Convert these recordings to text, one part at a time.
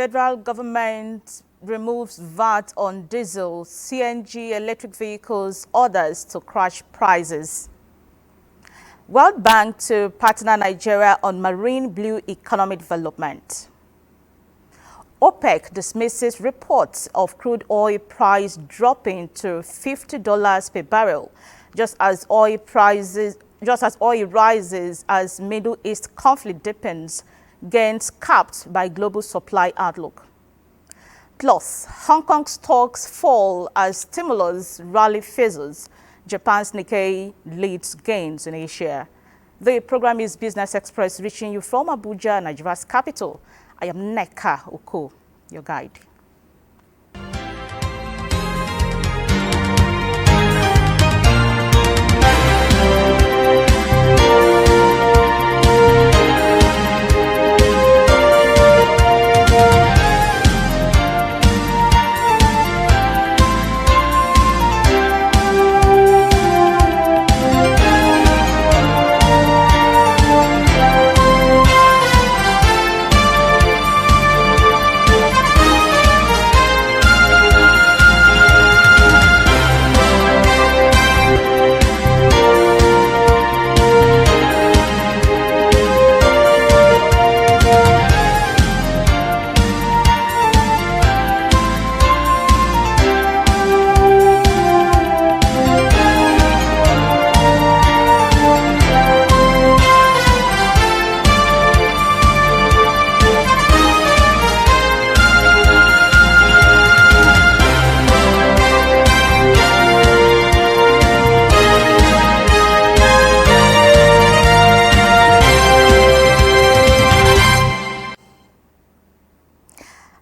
federal government removes VAT on diesel, CNG, electric vehicles, orders to crash prices. World Bank to partner Nigeria on marine blue economic development. OPEC dismisses reports of crude oil price dropping to $50 per barrel, just as oil rises as Middle East conflict deepens, gains capped by global supply outlook. Plus, Hong Kong stocks fall as stimulus rally fizzles. Japan's Nikkei leads gains in Asia. The program is Business Express, reaching you from Abuja, Nigeria's capital. I am Neka Oko, your guide.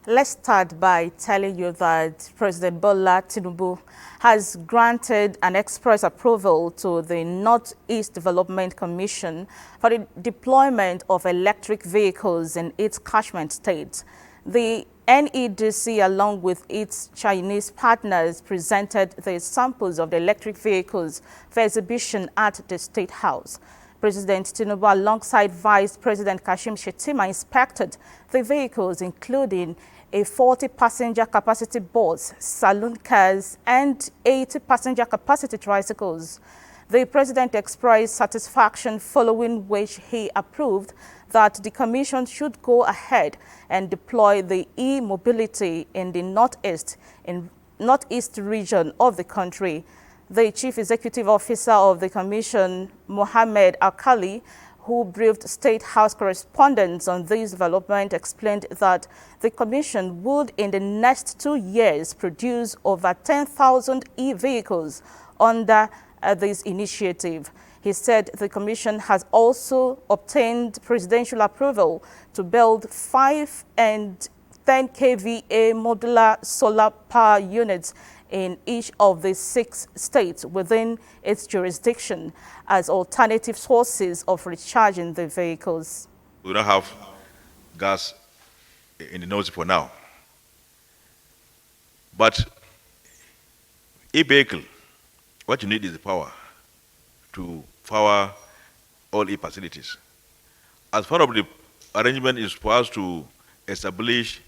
Let's start by telling you that President Bola Tinubu has granted an express approval to the Northeast Development Commission for the deployment of electric vehicles in its catchment states. The NEDC, along with its Chinese partners, presented the samples of the electric vehicles for exhibition at the State House. President Tinubu, alongside Vice President Kashim Shettima, inspected the vehicles, including a 40-passenger capacity bus, saloon cars, and 80-passenger capacity tricycles. The president expressed satisfaction, following which he approved that the commission should go ahead and deploy the e-mobility in the northeast region of the country. The chief executive officer of the commission, Mohammed Alkali, who briefed State House correspondents on this development, explained that the commission would, in the next 2 years, produce over 10,000 e-vehicles under this initiative. He said the commission has also obtained presidential approval to build 5 and 10 kVA modular solar power units in each of the 6 states within its jurisdiction as alternative sources of recharging the vehicles. We don't have gas in the nose for now. But e-vehicle, what you need is the power to power all e-facilities. As part of the arrangement is for us to establish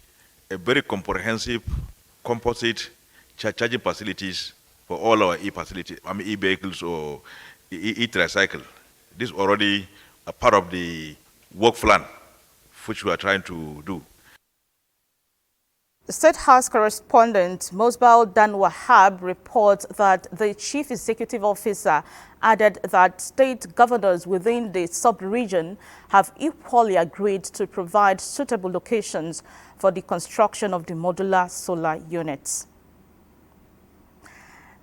a very comprehensive composite charging facilities for all our e-facilities, e-vehicles or e-tricycle. This is already a part of the work plan which we are trying to do. State House correspondent Mosbal Dan Wahab reports that the chief executive officer added that state governors within the sub-region have equally agreed to provide suitable locations for the construction of the modular solar units.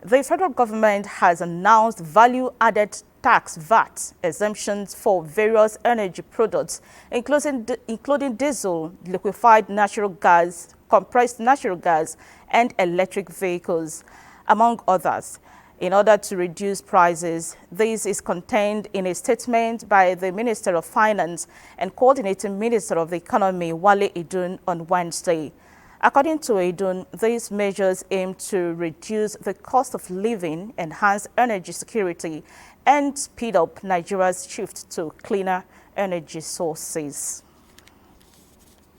The federal government has announced value-added tax VAT exemptions for various energy products, including diesel, liquefied natural gas, compressed natural gas, and electric vehicles, among others, in order to reduce prices. This is contained in a statement by the Minister of Finance and Coordinating Minister of the Economy, Wale Edun, on Wednesday. According to Edun, these measures aim to reduce the cost of living, enhance energy security, and speed up Nigeria's shift to cleaner energy sources.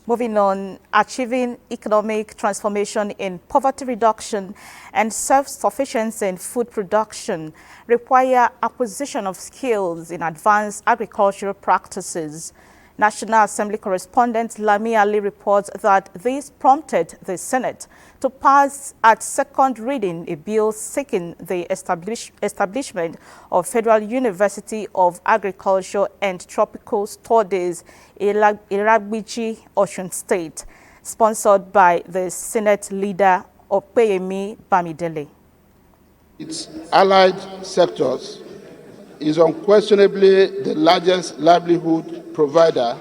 Moving on, achieving economic transformation in poverty reduction and self-sufficiency in food production require acquisition of skills in advanced agricultural practices. National Assembly correspondent Lami Ali reports that this prompted the Senate to pass at second reading a bill seeking the establishment of Federal University of Agriculture and Tropical Studies, Iragbiji, Osun State, sponsored by the Senate leader Opeyemi Bamidele. Its allied sectors is unquestionably the largest livelihood provider,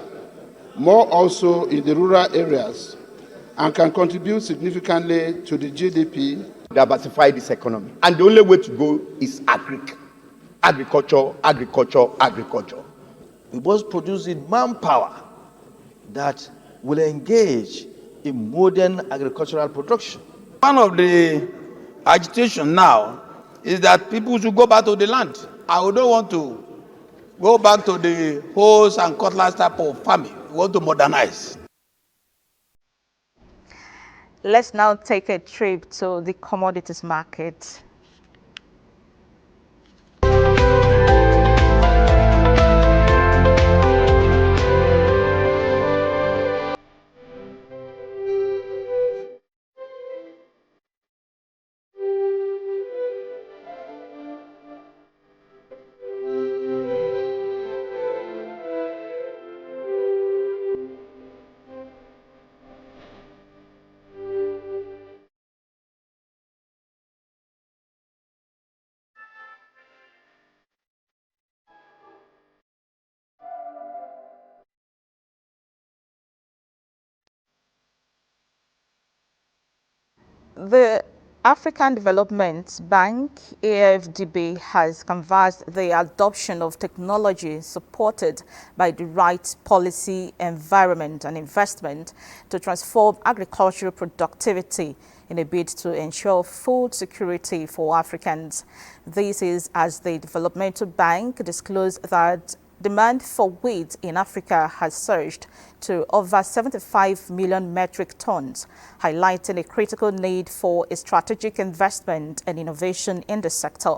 more also in the rural areas, and can contribute significantly to the GDP. Diversify this economy. And the only way to go is agriculture, agriculture, agriculture. We must produce in manpower that will engage in modern agricultural production. One of the agitation now is that people should go back to the land. I don't want to go back to the hoes and cutlass type of farming. We want to modernize. Let's now take a trip to the commodities market. The African Development Bank, AFDB, has canvassed the adoption of technology supported by the right policy, environment and investment to transform agricultural productivity in a bid to ensure food security for Africans. This is as the Developmental Bank disclosed that demand for wheat in Africa has surged to over 75 million metric tons, highlighting a critical need for a strategic investment and innovation in the sector.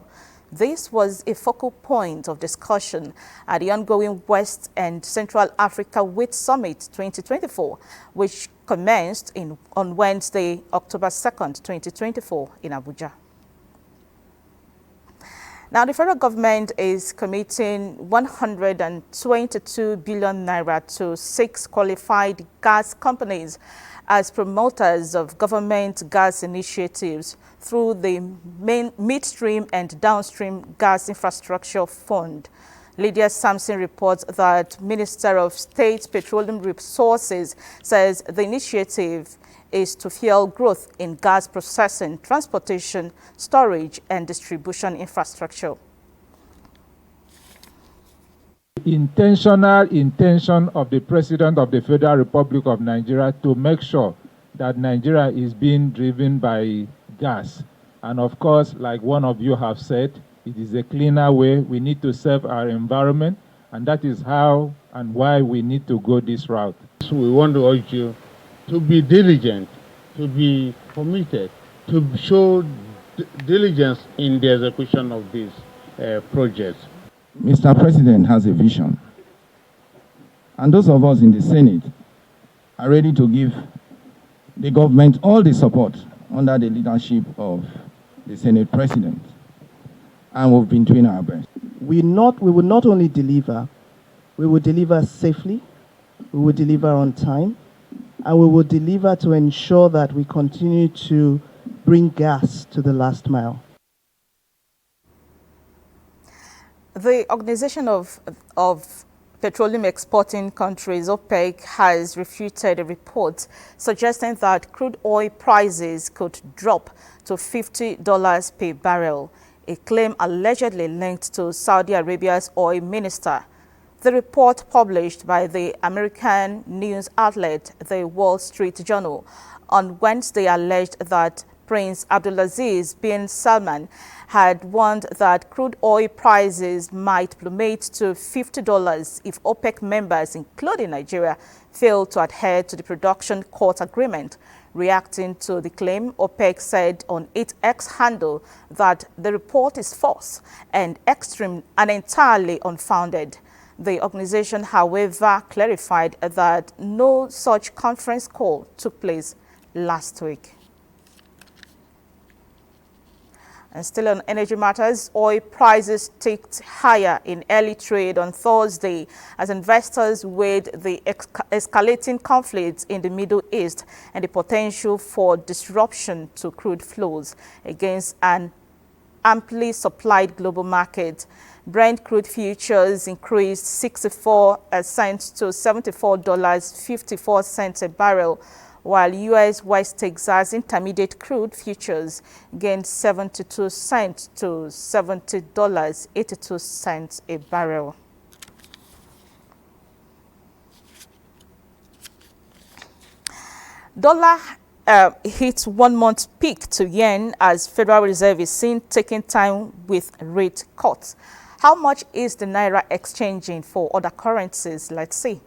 This was a focal point of discussion at the ongoing West and Central Africa Wheat Summit 2024, which commenced on Wednesday, October 2nd, 2024 in Abuja. Now, the federal government is committing 122 billion naira to 6 qualified gas companies as promoters of government gas initiatives through the main midstream and downstream gas infrastructure fund. Lydia Sampson reports that Minister of State Petroleum Resources says the initiative is to fuel growth in gas processing, transportation, storage, and distribution infrastructure. Intentional intention of the President of the Federal Republic of Nigeria to make sure that Nigeria is being driven by gas. And of course, like one of you have said, it is a cleaner way. We need to serve our environment, and that is how and why we need to go this route. So we want to urge you to be diligent, to be committed, to show diligence in the execution of these projects. Mr. President has a vision, and those of us in the Senate are ready to give the government all the support under the leadership of the Senate President, and we've been doing our best. We will not only deliver, we will deliver safely, we will deliver on time, and we will deliver to ensure that we continue to bring gas to the last mile. The Organization of Petroleum Exporting Countries, OPEC, has refuted a report suggesting that crude oil prices could drop to $50 per barrel, a claim allegedly linked to Saudi Arabia's oil minister. The report, published by the American news outlet The Wall Street Journal on Wednesday, alleged that Prince Abdulaziz bin Salman had warned that crude oil prices might plummet to $50 if OPEC members, including Nigeria, fail to adhere to the production cut agreement. Reacting to the claim, OPEC said on its X handle that the report is false and extreme and entirely unfounded. The organization, however, clarified that no such conference call took place last week. And still on energy matters, oil prices ticked higher in early trade on Thursday as investors weighed the escalating conflicts in the Middle East and the potential for disruption to crude flows against an amply supplied global market. Brent crude futures increased 64 cents to $74.54 a barrel, while U.S. West Texas Intermediate crude futures gained 72 cents to $70.82 a barrel. Dollar hit 1 month peak to yen as Federal Reserve is seen taking time with rate cuts. How much is the Naira exchanging for other currencies? Let's see.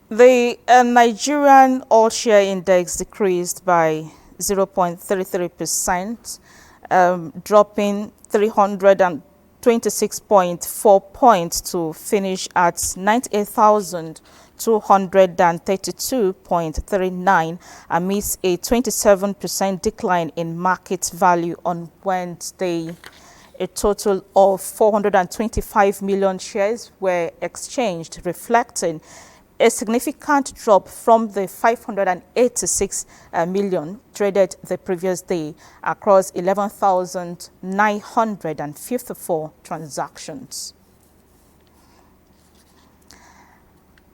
The Nigerian all share index decreased by 0.33%, dropping 326.4 points to finish at 98,232.39 amidst a 27% decline in market value on Wednesday. A total of 425 million shares were exchanged, reflecting a significant drop from the 586 million traded the previous day across 11,954 transactions.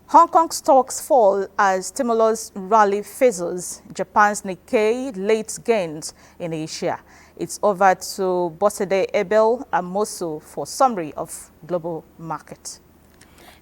Hong Kong stocks fall as stimulus rally fizzles Japan's Nikkei late gains in Asia. It's over to Bosede Abel Amosu for summary of global market.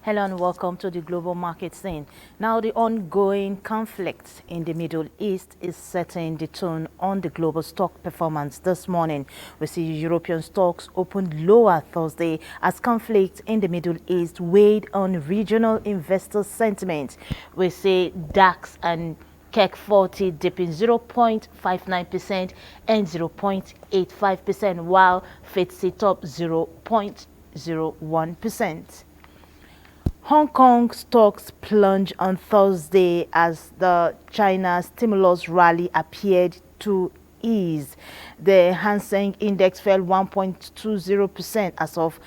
Hello and welcome to the global market scene. Now, the ongoing conflict in the Middle East is setting the tone on the global stock performance this morning. We see European stocks opened lower Thursday as conflict in the Middle East weighed on regional investor sentiment. We see DAX and CAC 40 dipping 0.59% and 0.85%, while FTSE top 0.01%. Hong Kong stocks plunged on Thursday as the China stimulus rally appeared to ease. The Hang Seng Index fell 1.20% as of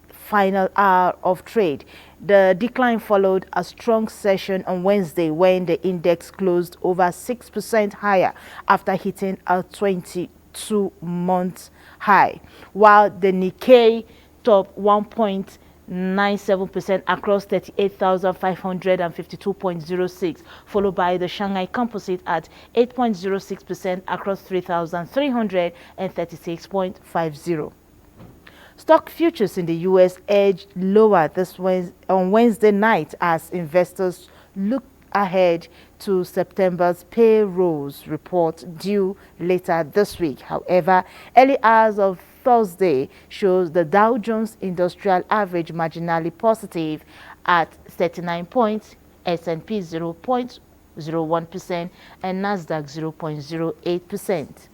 final hour of trade. The decline followed a strong session on Wednesday when the index closed over 6% higher after hitting a 22-month high, while the Nikkei topped 1.97% across 38,552.06, followed by the Shanghai Composite at 8.06% across 3,336.50. Stock futures in the U.S. edged lower on Wednesday night as investors look ahead to September's payrolls report due later this week. However, early hours of Thursday shows the Dow Jones Industrial Average marginally positive at 39 points, S&P 0.01%, and Nasdaq 0.08%.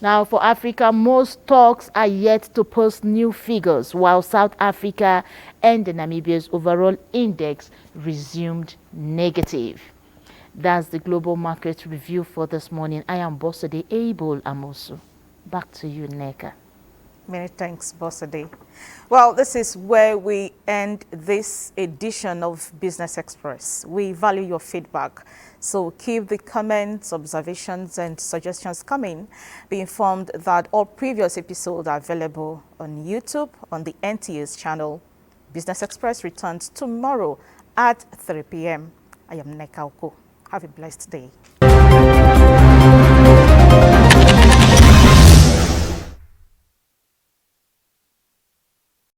Now, for Africa, most stocks are yet to post new figures, while South Africa and Namibia's overall index resumed negative. That's the global market review for this morning. I am Bosede Abel Amosu. Back to you, Neka. Many thanks, Bossade. Well, this is where we end this edition of Business Express. We value your feedback, so keep the comments, observations, and suggestions coming. Be informed that all previous episodes are available on YouTube on the NTA's channel. Business Express returns tomorrow at 3 p.m. I am Neka Oko. Have a blessed day.